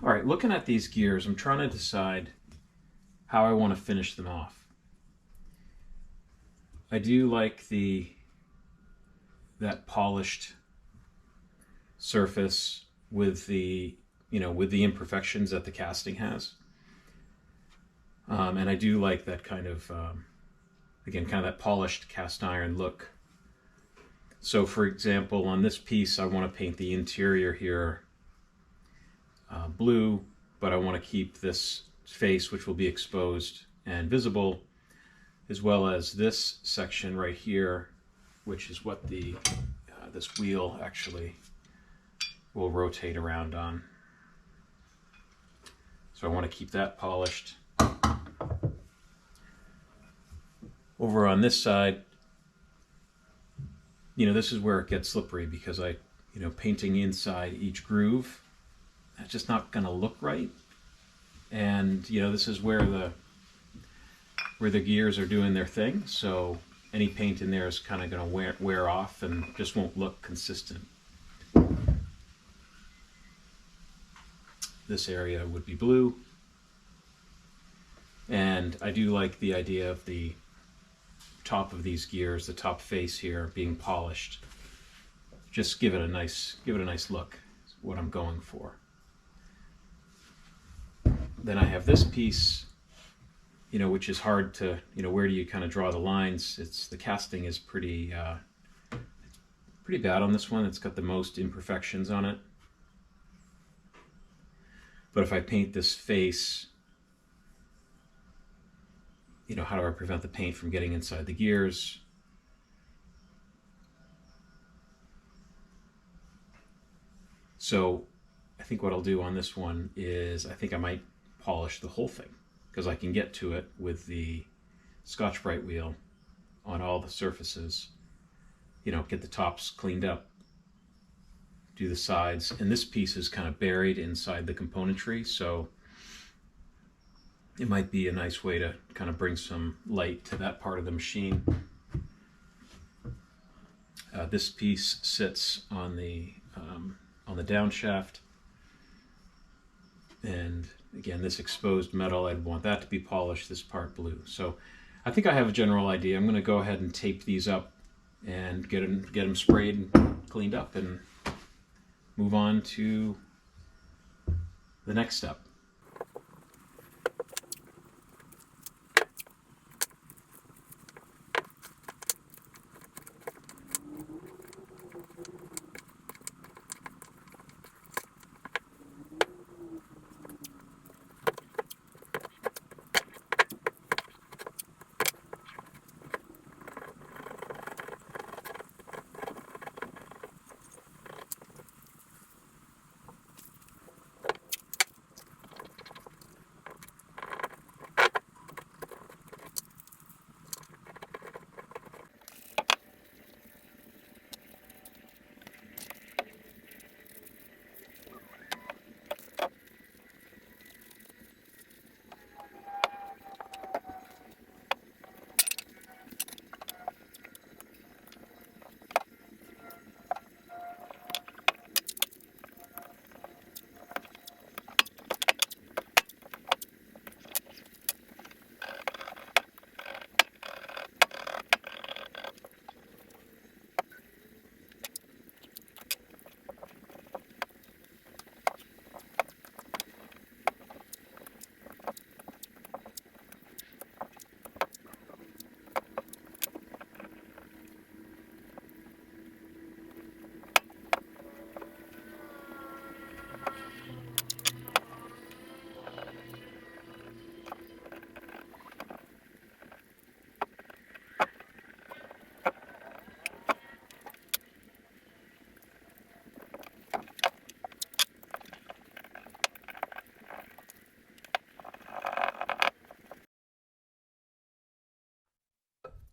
All right, looking at these gears, I'm trying to decide how I want to finish them off. I do like that polished surface with the with the imperfections that the casting has, and I do like that kind of again kind of that polished cast iron look. So, for example, on this piece, I want to paint the interior here blue, but I want to keep this face, which will be exposed and visible, as well as this section right here, which is what the this wheel actually will rotate around on. So I want to keep that polished. Over on this side, this is where it gets slippery because painting inside each groove, that's just not going to look right. And this is where the gears are doing their thing. So any paint in there is kind of going to wear off and just won't look consistent. This area would be blue. And I do like the idea of the top of these gears, the top face here being polished. Just give it a nice look. Is what I'm going for. Then I have this piece, which is hard to, where do you kind of draw the lines? The casting is pretty bad on this one. It's got the most imperfections on it. But if I paint this face, how do I prevent the paint from getting inside the gears? So I think what I'll do on this one is I think I might polish the whole thing because I can get to it with the Scotch-Brite wheel on all the surfaces. Get the tops cleaned up, do the sides, and this piece is kind of buried inside the componentry, so it might be a nice way to kind of bring some light to that part of the machine. This piece sits on the down shaft, and again, this exposed metal, I'd want that to be polished, this part blue. So I think I have a general idea. I'm going to go ahead and tape these up and get them sprayed and cleaned up and move on to the next step.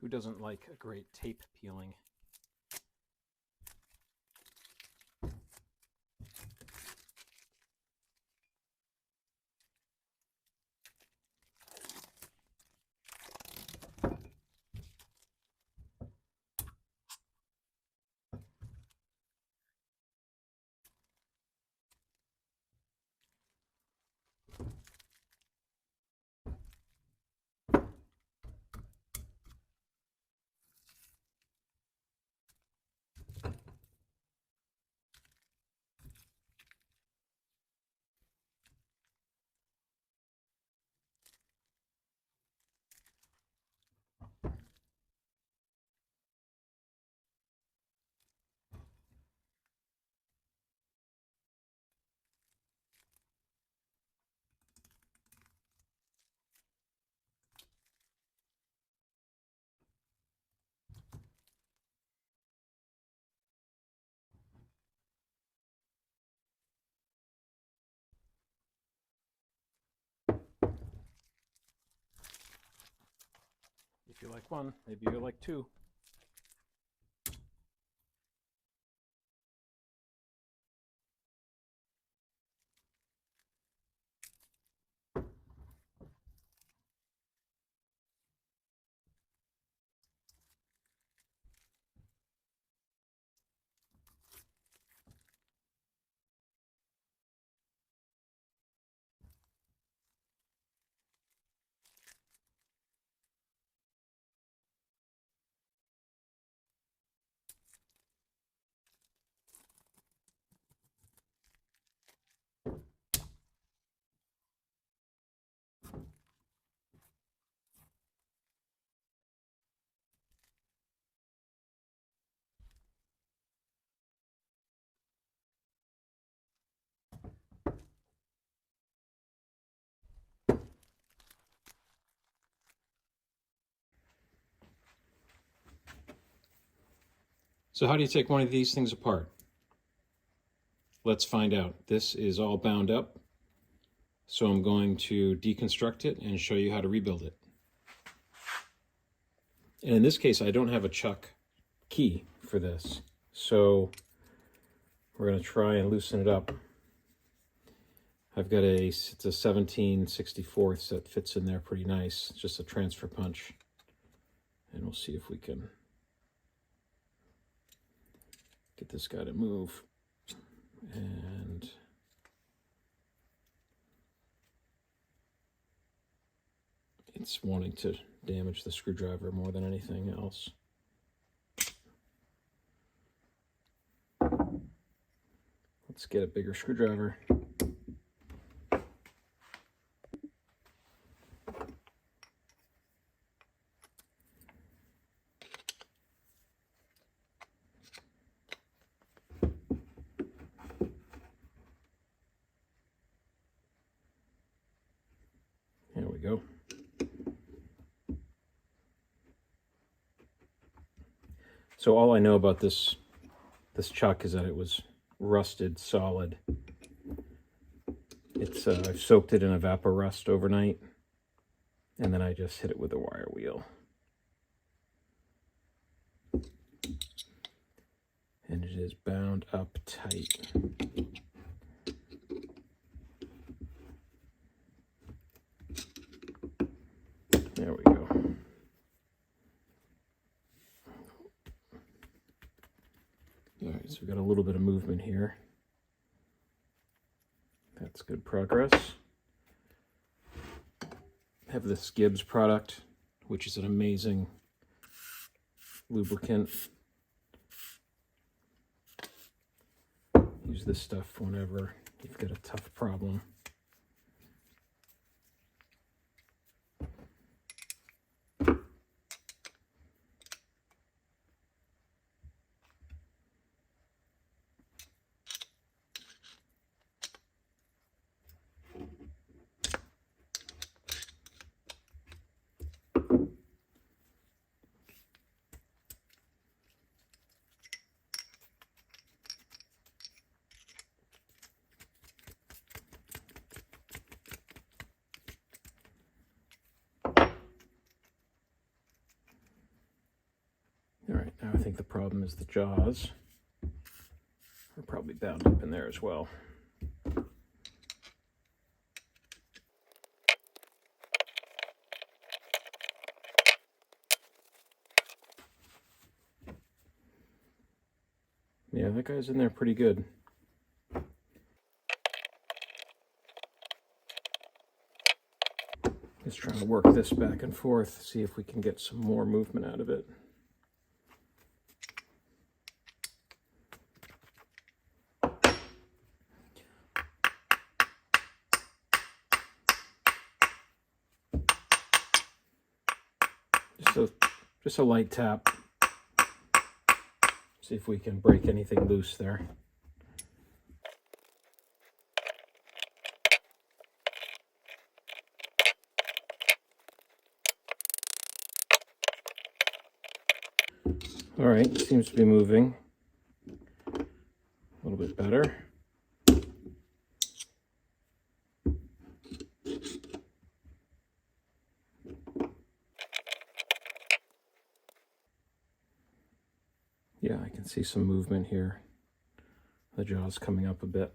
Who doesn't like a great tape peeling? you like one, maybe you like two. So how do you take one of these things apart? Let's find out. This is all bound up, so I'm going to deconstruct it and show you how to rebuild it. And in this case, I don't have a chuck key for this, so we're going to try and loosen it up. I've got it's a 17/64 that fits in there pretty nice. It's just a transfer punch. And we'll see if we can get this guy to move. And it's wanting to damage the screwdriver more than anything else. Let's get a bigger screwdriver. There we go. So all I know about this chuck is that it was rusted solid. It's I've soaked it in Evaporust overnight, and then I just hit it with a wire wheel. And it is bound up tight. There we go. All right, so we've got a little bit of movement here. That's good progress. I have this Gibbs product, which is an amazing lubricant. Use this stuff whenever you've got a tough problem. All right, now I think the problem is the jaws are probably bound up in there as well. Yeah, that guy's in there pretty good. Just trying to work this back and forth, see if we can get some more movement out of it. Just a light tap. See if we can break anything loose there. All right, seems to be moving a little bit better. Yeah, I can see some movement here. The jaw's coming up a bit.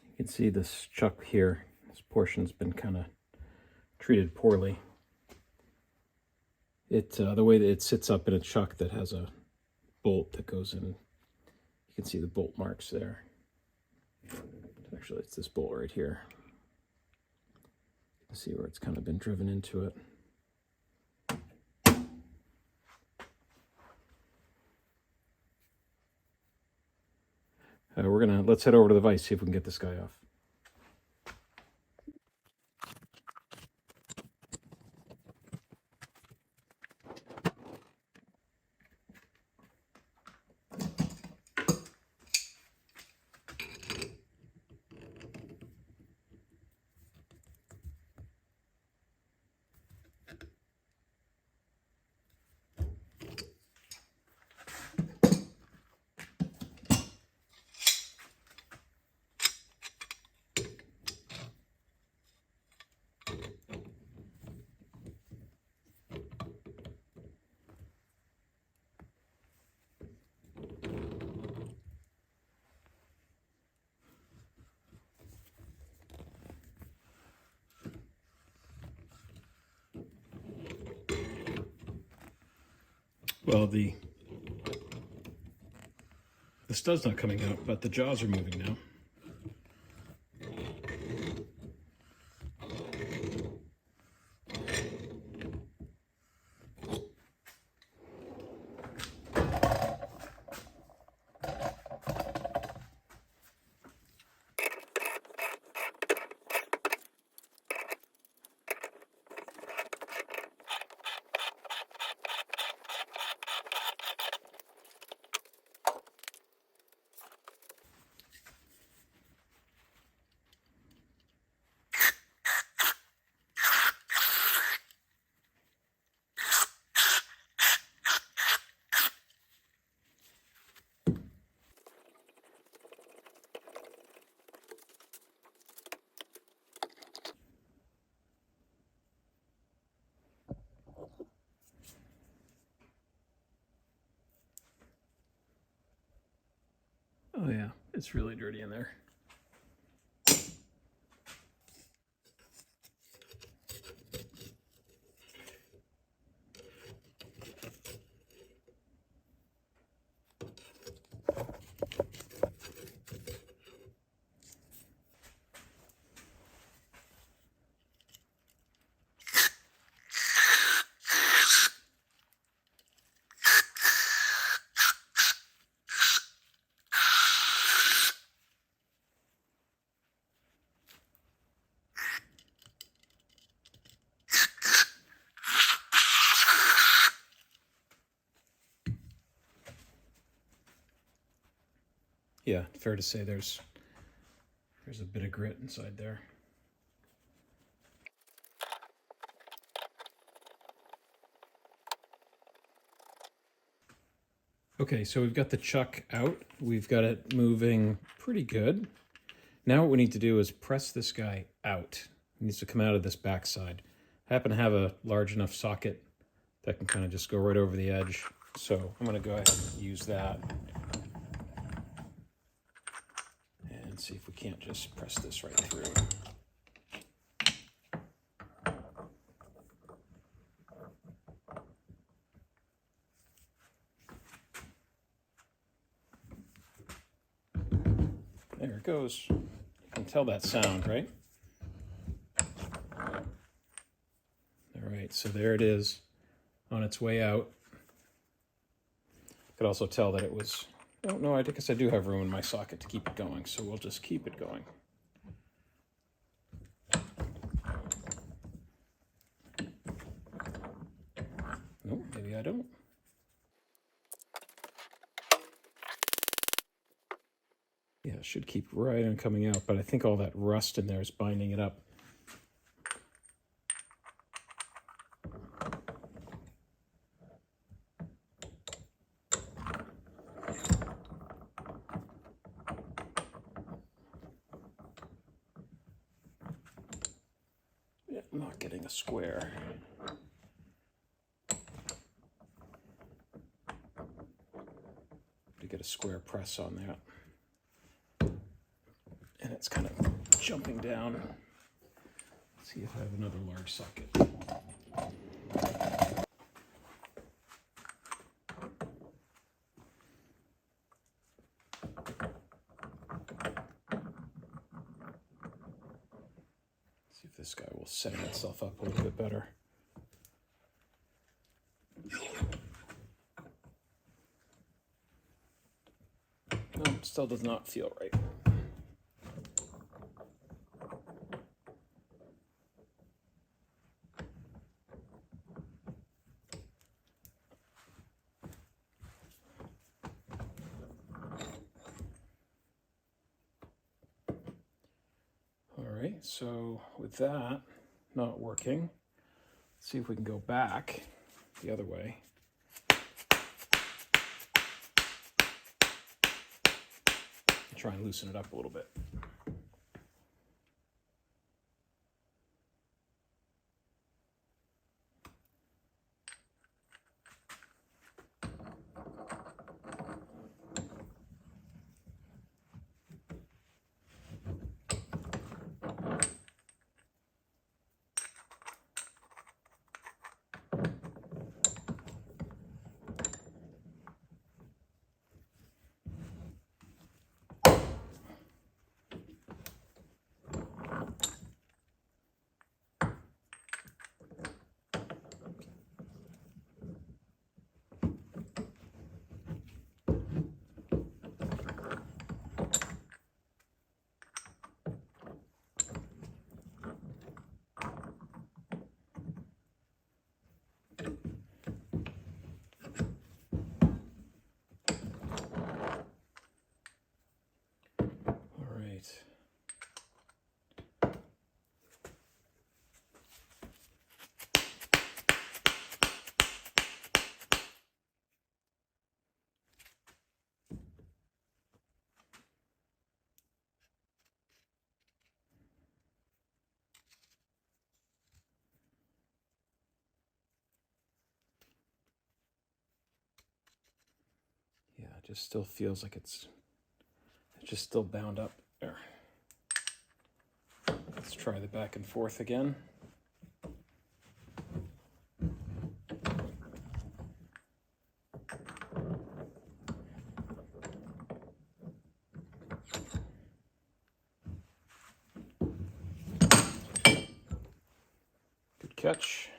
You can see this chuck here. This portion's been kind of treated poorly. The way that it sits up in a chuck that has a bolt that goes in, you can see the bolt marks there. Actually, it's this bolt right here. You can see where it's kind of been driven into it. Let's head over to the vise, see if we can get this guy off. Well, the stud's not coming out, but the jaws are moving now. Oh yeah, it's really dirty in there. Yeah, fair to say there's a bit of grit inside there. Okay, so we've got the chuck out. We've got it moving pretty good. Now what we need to do is press this guy out. It needs to come out of this backside. I happen to have a large enough socket that can kind of just go right over the edge. So I'm going to go ahead and use that. And see if we can't just press this right through. There it goes. You can tell that sound, right? All right, so there it is on its way out. You could also tell that it was, oh no, I guess I do have room in my socket to keep it going, so we'll just keep it going. Nope, maybe I don't. Yeah, it should keep right on coming out, but I think all that rust in there is binding it up. Yeah, I'm not getting a square. To get a square press on that. And it's kind of jumping down. Let's see if I have another large socket. See if this guy will set itself up a little bit better. No, still does not feel right. All right, so with that not working, let's see if we can go back the other way. Try and loosen it up a little bit. Yeah, it just still feels like it's just still bound up there. Let's try the back and forth again. Good catch.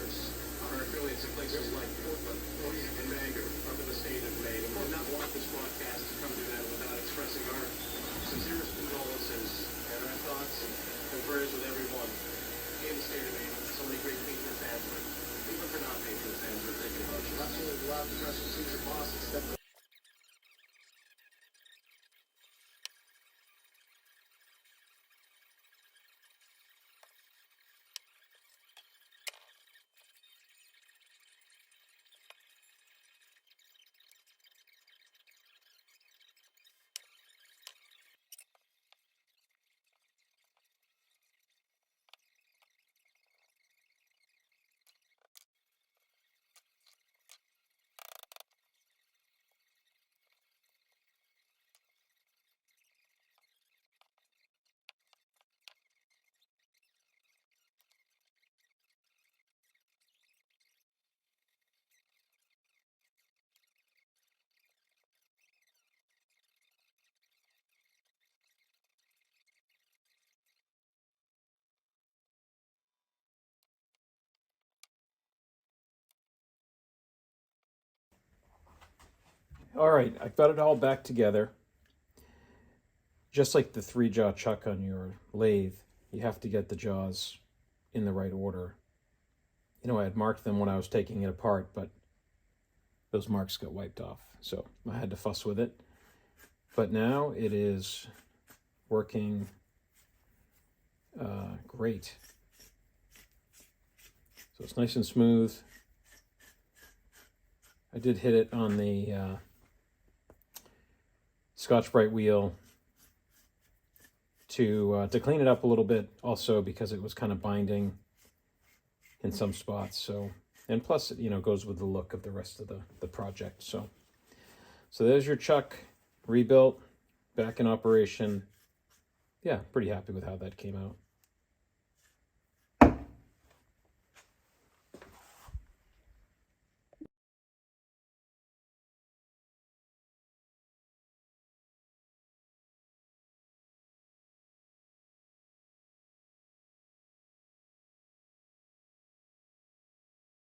listeners, our affiliates in places like Portland and Bangor, up in the state of Maine, and would not want this broadcast to come to them without expressing our sincerest condolences and our thoughts and prayers with everyone in the state of Maine. So many great patriot fans, but even for non-patriot fans, we're thinking about you. Absolutely, love the rest of Caesar Boston. All right, I've got it all back together. Just like the 3-jaw chuck on your lathe, you have to get the jaws in the right order. You know, I had marked them when I was taking it apart, but those marks got wiped off, so I had to fuss with it. But now it is working great. So it's nice and smooth. I did hit it on the Scotch-Brite wheel to clean it up a little bit, also because it was kind of binding in some spots. So, and plus, you know, goes with the look of the rest of the project. So there's your chuck rebuilt, back in operation. Yeah, pretty happy with how that came out.